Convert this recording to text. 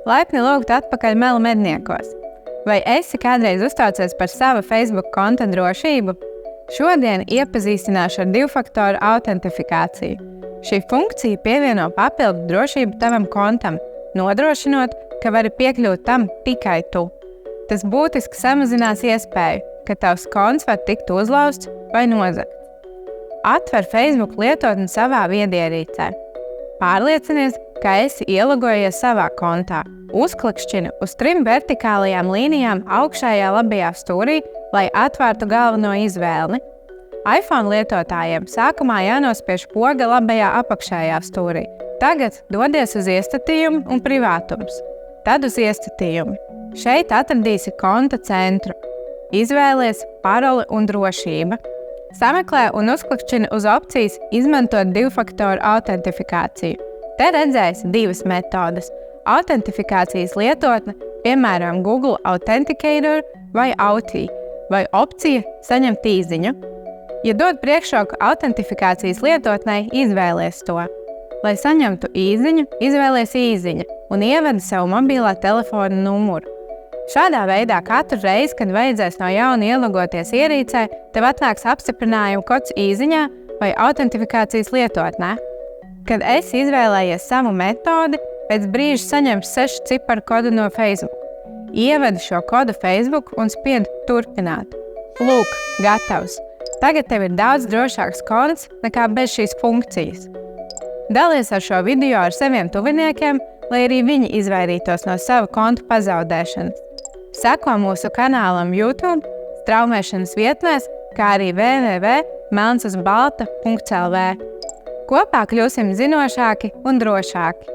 Laipni lūgt atpakaļ Melu medniekos. Vai esi kādreiz uztraucies par sava Facebook konta drošību? Šodien iepazīstināšu ar divfaktoru autentifikāciju. Šī funkcija pievieno papildu drošību tavam kontam, nodrošinot, ka vari piekļūt tam tikai tu. Tas būtiski samazinās iespēju, ka tavs konts var tikt uzlauzts vai nozagts. Atver Facebook lietotni savā viedierīcē. Pārliecinies, ka esi ielogojies savā kontā. Uzklikšķini uz 3 vertikālajām līnijām augšējā labajā stūrī, lai atvērtu galveno izvēli. iPhone lietotājiem sākumā jānospiež poga labajā apakšējā stūrī. Tagad dodies uz iestatījumu un privātums. Tad uz iestatījumu. Šeit atradīsi konta centru. Izvēlies paroli un drošība. Sameklē un uzklikšķini uz opcijas izmantot divfaktoru autentifikāciju. Te redzēsi 2 metodes. Autentifikācijas lietotne, piemēram, Google Authenticator vai Autī, vai opcija saņemt īziņu. Ja dod priekšroku autentifikācijas lietotnei, izvēlies to. Lai saņemtu īziņu, izvēlies īziņu un ievedi savu mobilā telefona numuru. Šādā veidā katru reizi, kad vajadzēs no jauna ielogoties ierīcē, tev atnāks apstiprinājuma kods īziņā vai autentifikācijas lietotnē. Kad esi izvēlējies savu metodi, pēc brīža saņemsi 6 ciparu kodu no Facebook. Ievedi šo kodu Facebook un spied turpināt. Lūk, gatavs! Tagad tev ir daudz drošāks konts nekā bez šīs funkcijas. Dalies ar šo video ar saviem tuviniekiem, lai arī viņi izvairītos no sava konta pazaudēšanas. Seko mūsu kanālam YouTube, straumēšanas vietnēs, kā arī www.melnsuzbalta.lv. Kopā kļūsim zinošāki un drošāki.